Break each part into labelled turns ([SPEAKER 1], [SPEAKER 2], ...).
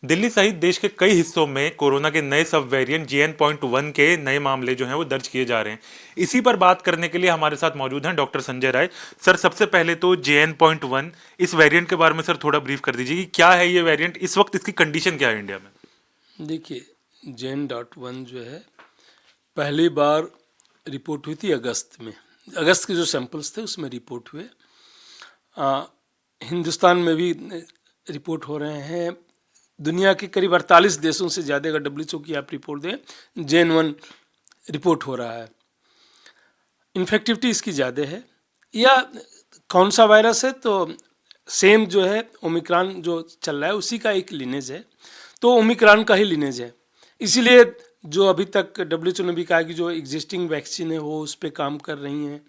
[SPEAKER 1] दिल्ली सहित देश के कई हिस्सों में कोरोना के नए सब वेरिएंट JN.1 के नए मामले जो हैं वो दर्ज किए जा रहे हैं। इसी पर बात करने के लिए हमारे साथ मौजूद हैं डॉक्टर संजय राय। सर, सबसे पहले तो JN.1 इस वेरिएंट के बारे में सर थोड़ा ब्रीफ कर दीजिए कि क्या है ये वेरिएंट, इस वक्त इसकी कंडीशन क्या है इंडिया में।
[SPEAKER 2] देखिए, JN.1 जो है पहली बार रिपोर्ट हुई थी अगस्त में। अगस्त के जो सैंपल्स थे उसमें रिपोर्ट हुए। हिंदुस्तान में भी रिपोर्ट हो रहे हैं। दुनिया के करीब 48 देशों से ज़्यादा अगर WHO की आप रिपोर्ट दें, JN.1 रिपोर्ट हो रहा है। इन्फेक्टिविटी इसकी ज़्यादा है। या कौन सा वायरस है, तो सेम जो है ओमिक्रॉन जो चल रहा है उसी का एक लिनेज है, तो ओमिक्रॉन का ही लिनेज है। इसीलिए जो अभी तक WHO ने भी कहा कि जो एग्जिस्टिंग वैक्सीन है वो उस पर काम कर रही हैं।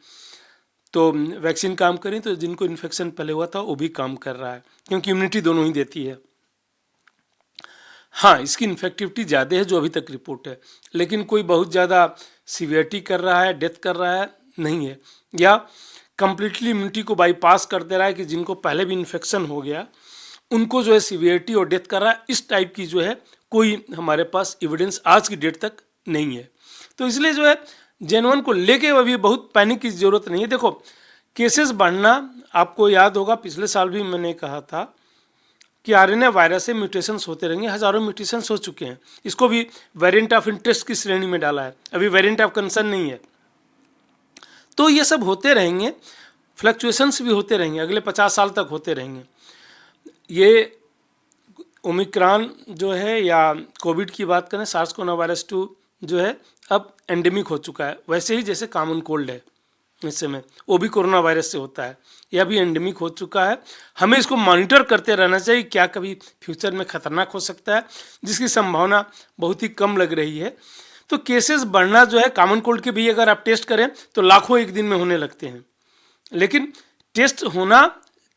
[SPEAKER 2] तो वैक्सीन काम करें तो जिनको इन्फेक्शन पहले हुआ था वो भी काम कर रहा है, क्योंकि इम्यूनिटी दोनों ही देती है। हाँ, इसकी इन्फेक्टिविटी ज़्यादा है जो अभी तक रिपोर्ट है, लेकिन कोई बहुत ज़्यादा सीवियरिटी कर रहा है, डेथ कर रहा है नहीं है, या कम्प्लीटली इम्यूनिटी को बाईपास कर दे रहा है कि जिनको पहले भी इन्फेक्शन हो गया उनको जो है सीवियरिटी और डेथ कर रहा है। इस टाइप की जो है कोई हमारे पास एविडेंस आज की डेट तक नहीं है। तो इसलिए जो है JN.1 को लेके अभी बहुत पैनिक की ज़रूरत नहीं है। देखो, केसेस बढ़ना, आपको याद होगा पिछले साल भी मैंने कहा था कि RNA वायरस से म्यूटेशंस होते रहेंगे। हज़ारों म्यूटेशंस हो चुके हैं। इसको भी वेरिएंट ऑफ इंटरेस्ट की श्रेणी में डाला है, अभी वेरिएंट ऑफ कंसर्न नहीं है। तो ये सब होते रहेंगे, फ्लक्चुएशंस भी होते रहेंगे, अगले 50 साल तक होते रहेंगे। ये ओमिक्रॉन जो है या कोविड की बात करें, सार्स कोरोना वायरस 2 जो है अब एंडेमिक हो चुका है। वैसे ही जैसे कॉमन कोल्ड है इस समय, वो भी कोरोना वायरस से होता है, यह भी एंडेमिक हो चुका है। हमें इसको मॉनिटर करते रहना चाहिए, क्या कभी फ्यूचर में खतरनाक हो सकता है, जिसकी संभावना बहुत ही कम लग रही है। तो केसेस बढ़ना जो है, कॉमन कोल्ड के भी अगर आप टेस्ट करें तो लाखों एक दिन में होने लगते हैं, लेकिन टेस्ट होना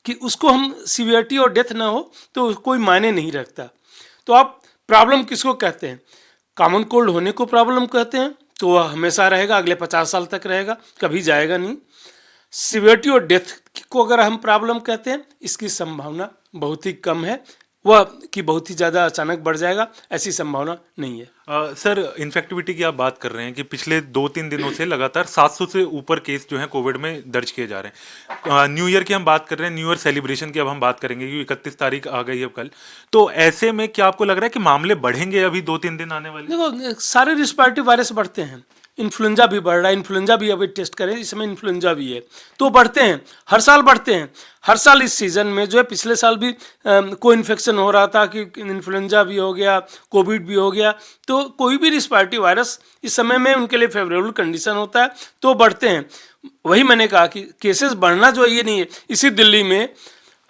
[SPEAKER 2] कि उसको हम सीवियरिटी और डेथ ना हो तो कोई मायने नहीं रखता। तो आप प्रॉब्लम किसको कहते हैं? कॉमन कोल्ड होने को प्रॉब्लम कहते हैं, तो वह हमेशा रहेगा, अगले 50 साल तक रहेगा, कभी जाएगा नहीं। सीवियरिटी और डेथ को अगर हम प्रॉब्लम कहते हैं, इसकी संभावना बहुत ही कम है। वह कि बहुत ही ज़्यादा अचानक बढ़ जाएगा, ऐसी संभावना नहीं है।
[SPEAKER 1] सर, इन्फेक्टिविटी की आप बात कर रहे हैं कि पिछले 2-3 दिनों से लगातार 700 से ऊपर केस जो हैं कोविड में दर्ज किए जा रहे हैं। न्यू ईयर की हम बात कर रहे हैं, न्यू ईयर सेलिब्रेशन की अब हम बात करेंगे क्योंकि 31 तारीख आ गई है अब कल। तो ऐसे में क्या आपको लग रहा है कि मामले बढ़ेंगे अभी 2-3 दिन आने वाले?
[SPEAKER 2] देखो, सारे रिस्पायरेटरी वायरस बढ़ते हैं। इन्फ्लुएंजा भी बढ़ रहा है, इन्फ्लुएंजा भी अभी टेस्ट करें, इस समय इन्फ्लुएंजा भी है, तो बढ़ते हैं, हर साल बढ़ते हैं। हर साल इस सीज़न में जो है, पिछले साल भी कोई इन्फेक्शन हो रहा था कि इन्फ्लुएंजा भी हो गया, कोविड भी हो गया। तो कोई भी रिस्पायरेटरी वायरस इस समय में उनके लिए फेवरेबल कंडीशन होता है तो बढ़ते हैं। वही मैंने कहा कि केसेस बढ़ना जो है ये नहीं है। इसी दिल्ली में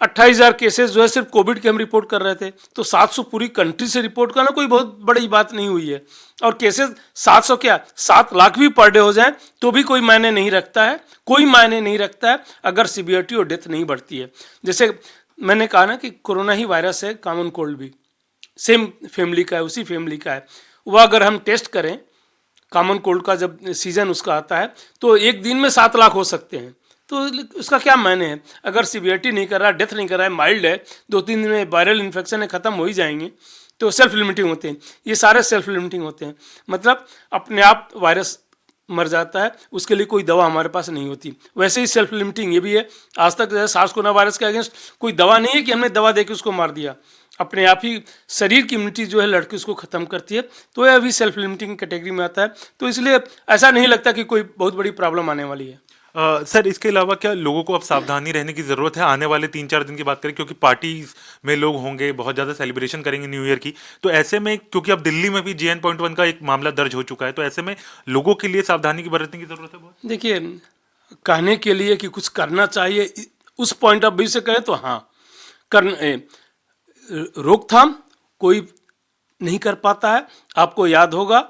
[SPEAKER 2] 28,000 केसेस जो है सिर्फ कोविड के हम रिपोर्ट कर रहे थे, तो 700 पूरी कंट्री से रिपोर्ट करना कोई बहुत बड़ी बात नहीं हुई है। और केसेस 700 क्या 7 लाख भी पर डे हो जाए तो भी कोई मायने नहीं रखता है, कोई मायने नहीं रखता है अगर सीवियरिटी और डेथ नहीं बढ़ती है। जैसे मैंने कहा ना कि कोरोना ही वायरस है, कॉमन कोल्ड भी सेम फैमिली का है, उसी फैमिली का है। वह अगर हम टेस्ट करें, कॉमन कोल्ड का जब सीजन उसका आता है तो एक दिन में 7 लाख हो सकते हैं। तो उसका क्या मायने है? अगर सीवियरिटी नहीं कर रहा, डेथ नहीं कर रहा है, माइल्ड है, 2-3 दिन में वायरल इन्फेक्शन है, ख़त्म हो ही जाएंगे, तो सेल्फ लिमिटिंग होते हैं। ये सारे सेल्फ लिमिटिंग होते हैं, मतलब अपने आप वायरस मर जाता है, उसके लिए कोई दवा हमारे पास नहीं होती। वैसे ही सेल्फ लिमिटिंग ये भी है। आज तक सार्स कोरोना वायरस के अगेंस्ट कोई दवा नहीं है कि हमने दवा दे के उसको मार दिया, अपने आप ही शरीर की इम्यूनिटी जो है लड़के उसको ख़त्म करती है। तो यह अभी सेल्फ लिमिटिंग कैटेगरी में आता है। तो इसलिए ऐसा नहीं लगता कि कोई बहुत बड़ी प्रॉब्लम आने वाली है।
[SPEAKER 1] सर, इसके अलावा क्या लोगों को अब सावधानी रहने की ज़रूरत है? आने वाले 3-4 दिन की बात करें, क्योंकि पार्टीज में लोग होंगे, बहुत ज़्यादा सेलिब्रेशन करेंगे न्यू ईयर की, तो ऐसे में क्योंकि अब दिल्ली में भी JN.1 का एक मामला दर्ज हो चुका है, तो ऐसे में लोगों के लिए सावधानी की बरतने की ज़रूरत है बहुत।
[SPEAKER 2] देखिए, कहने के लिए कि कुछ करना चाहिए, उस पॉइंट ऑफ व्यू से कहें तो हाँ, रोकथाम कोई नहीं कर पाता है। आपको याद होगा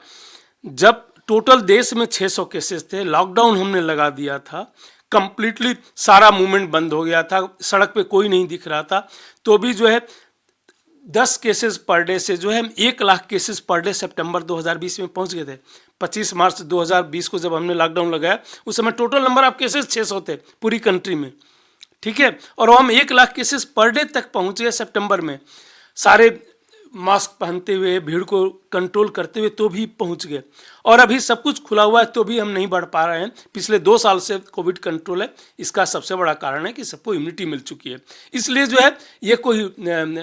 [SPEAKER 2] जब टोटल देश में 600 केसेस थे, लॉकडाउन हमने लगा दिया था, कंप्लीटली सारा मूवमेंट बंद हो गया था, सड़क पे कोई नहीं दिख रहा था, तो भी जो है 10 केसेस पर डे से जो है 1 लाख केसेस पर डे सितंबर 2020 में पहुंच गए थे। 25 मार्च 2020 को जब हमने लॉकडाउन लगाया, उस समय टोटल नंबर ऑफ केसेस 600 थे पूरी कंट्री में, ठीक है। और हम 1 लाख केसेस पर डे तक पहुंच गए सितंबर में। सारे मास्क पहनते हुए भीड़ को कंट्रोल करते हुए तो भी पहुंच गए। और अभी सब कुछ खुला हुआ है तो भी हम नहीं बढ़ पा रहे हैं। पिछले 2 साल से कोविड कंट्रोल है, इसका सबसे बड़ा कारण है कि सबको इम्यूनिटी मिल चुकी है। इसलिए जो है ये कोई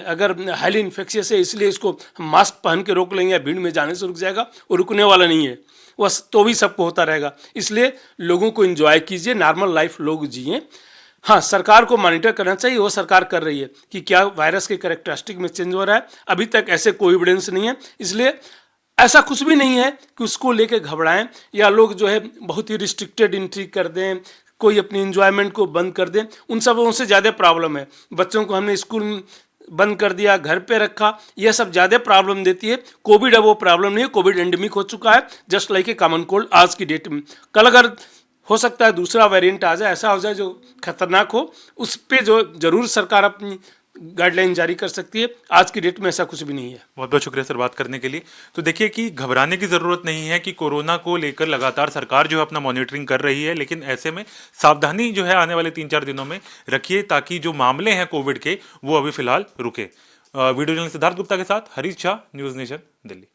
[SPEAKER 2] अगर हाईली इन्फेक्शियस है इसलिए इसको हम मास्क पहन के रोक लेंगे या भीड़ में जाने से रुक जाएगा, वो रुकने वाला नहीं है, बस तो भी सबको होता रहेगा। इसलिए लोगों को एंजॉय कीजिए, नॉर्मल लाइफ लोग जिए। हाँ, सरकार को मॉनिटर करना चाहिए, वो सरकार कर रही है कि क्या वायरस के कैरेक्टरिस्टिक में चेंज हो रहा है। अभी तक ऐसे कोई एविडेंस नहीं है, इसलिए ऐसा कुछ भी नहीं है कि उसको लेके घबराएं या लोग जो है बहुत ही रिस्ट्रिक्टेड एंट्री कर दें, कोई अपनी इंजॉयमेंट को बंद कर दें। उन सबों से ज़्यादा प्रॉब्लम है। बच्चों को हमने स्कूल बंद कर दिया, घर पे रखा, यह सब ज़्यादा प्रॉब्लम देती है। कोविड अब वो प्रॉब्लम नहीं है, कोविड एंडेमिक हो चुका है, just like a common cold आज की डेट में। कल अगर हो सकता है दूसरा वेरिएंट आ जाए, ऐसा हो जाए जो खतरनाक हो, उस पे जो जरूर सरकार अपनी गाइडलाइन जारी कर सकती है। आज की डेट में ऐसा कुछ भी नहीं है।
[SPEAKER 1] बहुत बहुत शुक्रिया सर बात करने के लिए। तो देखिए कि घबराने की ज़रूरत नहीं है कि कोरोना को लेकर लगातार सरकार जो है अपना मॉनिटरिंग कर रही है, लेकिन ऐसे में सावधानी जो है आने वाले 3-4 दिनों में रखिए ताकि जो मामले हैं कोविड के वो अभी फिलहाल रुके। वीडियो जर्नलिस्ट सिद्धार्थ गुप्ता के साथ हरीश झा, न्यूज़ नेशन, दिल्ली।